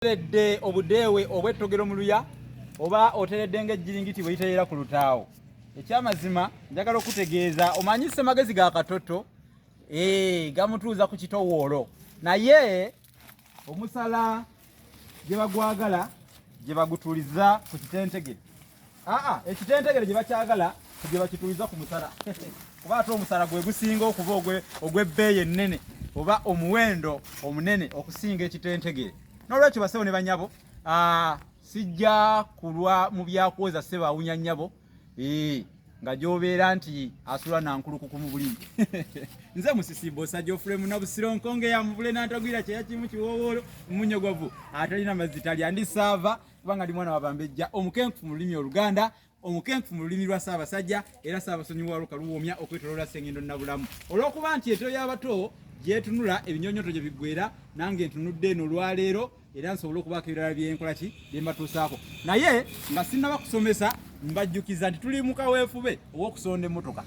Oteredde obudeewe obw'ettogero mu luya oba oteredde ng'ejjiringiti bwe litereera ku lutaawo. Ekyamazima njagala okutegeeza omanyi Ssemagezi ga katoto gamutuuza ku kitowoolo naye omusala gye bagwagala gye bagutuuliza ku kitentegere. Ekitentegere gye bakyagala gye bakituuliza ku musala kuba ate omusala gwe gusinga okuba ogw'ebbeeyi ennene oba omuwendo omunene okusinga ekitentegere. N'olwekyo basewo ne banyabo sijja kulwa mu byakwoza ssebo awunya nnyabo nga gy'obeera nti asula nankulukuku mu buliri. Nze musisimba osajja ofule Munnabusiro nkonge ya muvule n'antagwira kyeya kimu kiwoowoolo munnyogovu atalina mazzi talya ndi saava kubanga ndi mwana wa Bambejja omukenkufu mu lulimi Oluganda omukenkufu mu lulimi lwa Ssaabasajja era Ssaabasonyiwa Luuka luwoomya okwetoloola Ssengendo Nnabulamu. Olw'okuba nti Ento y'abato gyetunula ebinyonyoto gye biggwera nange ntunudde eno olwaleero era nsobole okubaako ebirala byenkola ki bye mbatuusaako naye nga sinnaba kusomesa mbajjukiza nti tuli mu kaweefube ow'okusonda emmotoka.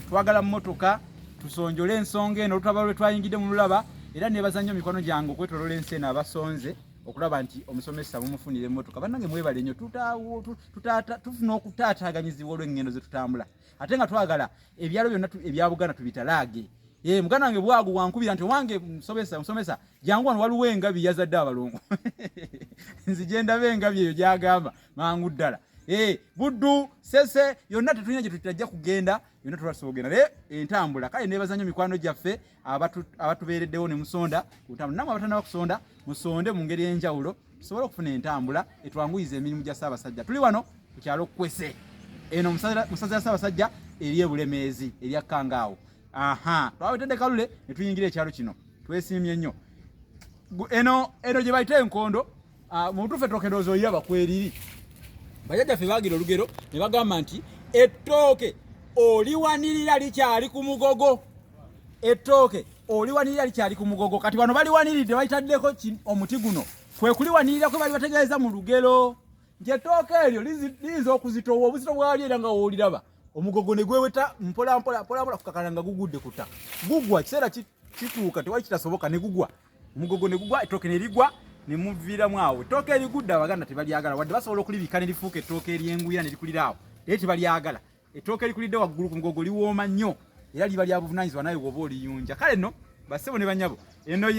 Twagala mmotoka tusonjole ensonga eno olutaba lwe twayingidde mu lulaba era neebaza nnyo mikono gyange okwetoloola ensi eno abasonze okulaba nti omusomesa mumufunira emmotoka. Bannange mwebale nnyo tufuna okutaataaganyizibwa olw'engendo ze tutambula ate nga twagala ebyalo byonna ebya Buganda tubitalaage. Muganda wange bwagu wankubira nti wange musomesa jangu wano waliwo engabi yazadde abalongo nzije ndabe engabi eyo gyagamba mangu ddala. Buddu sese yonna tetulina gye tutajja kugenda yonna tulasobogenda naye entambula kale neebaza nnyo mikwano gyaffe abatubeereddewo ne musonda kutambula namwe abatanaba kusonda musonde mu ngeri y'enjawulo tusobole okufuna entambula etwanguyiza emirimu gya Ssaabasajja. Tuli wano ku kyalo Kwese eno musaza ya Ssaabasajja eri ebulemeezi erya Kangaawo. Twawetedde kalule ne tuyingira ekyalo kino twesiimye nnyo eno gye bayita enkondo mu butuufu Ettooke ndowooza oyiraba kweriri. Bajjajjaffe baagira olugero ne bagamba nti Ettooke Oliwanirira likyali ku Mugogo. Ettooke Oliwanirira likyali ku Mugogo. Kati wano baliwaniridde bayitaddeko omuti guno kwe kuliwanirira kwe bali bategeeza mu lugero nti Ettooke eryo liyinza okuzitoowa obuzito bwali era nga wooliraba omugogo ne gweweta mpola kukakana nga gugudde ku ttaka gugwa kiseera kituuka tewali kitasoboka ne gugwa omugogo ne gugwa Ettooke ne ligwa ne muviiramu awo. Ettooke erigudde Abaganda tebalyagala wadde basobola okulibika ne lifuuka ettooke eryengwira ne likulira awo naye tebalyagala. Ettooke likulidde waggulu ku mugogo liwooma nnyo era liba lya buvunaanyizibwa naye bw'oba oliyunja. Kale nno bassebo ne banyabo eno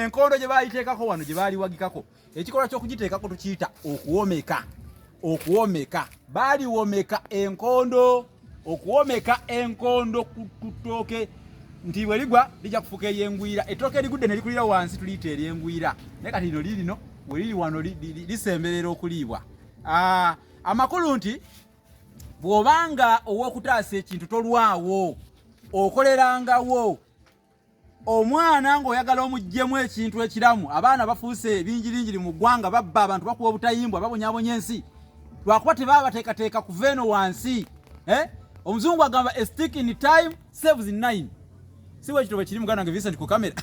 enkondo gye baayiteekako wano gye baaliwagikako ekikolwa ky'okugiteekako tukiyita okuwomeka. Baaliwomeka enkondo okuwomeka enkondo ku ttooke nti bwe ligwa lijja kufuuka eryengwira. Ettooke erigudde ne likulira wansi tuliyita eryengwira naye kati lino liirino bwe liri wano lisemberera okuliibwa. Amakulu nti bw'obanga ow'okutaasa ekintu tolwawo okolerangawo. Omwana ng'oyagala omuggyemu ekintu ekiramu abaana bafuuse bingiringiri mu ggwanga babba abantu bakuba obutayimbwa babonyaabonya ensi lwakuba tebaba bateekateeka kuva eno wansi. Omuzungu agamba a stick in time saves 9. Si bwe kito bwe kiri muganda wange Vincent ku kamera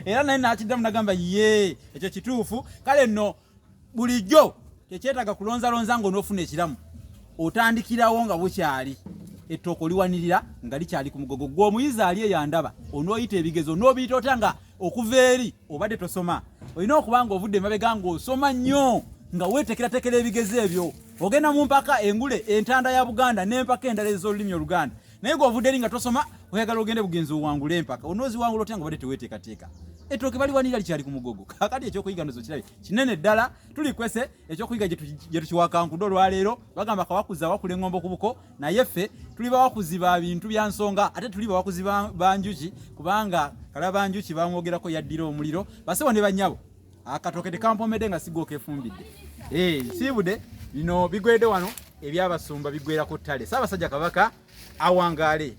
era naye nakiddamu nagamba ye ekyo kituufu. Kale nno bulijjo tekyetaaga kulonzalonza ng'onoofuna ekiramu otandikirawo nga bukyali. Ettooke Oliwanirira nga likyali ku Mugogo. Gwe omuyizi ali eyandaba onooyita ebigezo n'obiyita otya nga okuva eri obadde tosoma olina okuba nga ovudde emabega ng'osoma nnyo nga weetekeratekera ebigezo ebyo ogenda mu mpaka engule entanda ya Buganda n'empaka endala ez'olulimi Oluganda naye gw'ovudde eri nga tosoma oyagala ogende bugenzi owangula empaka onooziwangula otya nga obadde teweeteekateeka. Ettooke baliwanirira likyali ku Mugogo. Kakati ekyokuyiga ndozo kirabe kinene ddala tuli Kwese ekyokuyiga gye tukiwakankudde olwaleero bagamba kawakuzi awakula eŋŋombo ku buko naye ffe tuli bawakuzi ba bintu bya nsonga ate tuli bawakuzi ba njuki kubanga kalaba njuki bamwogerako yaddira omuliro. Bassebo ne bannyabo akatooke tekampomedde nga sigwa okeefumbidde. Siibudde bino bigwedde wano ebyabasumba biggweera ku ttale. Ssaabasajja Kabaka awangaale.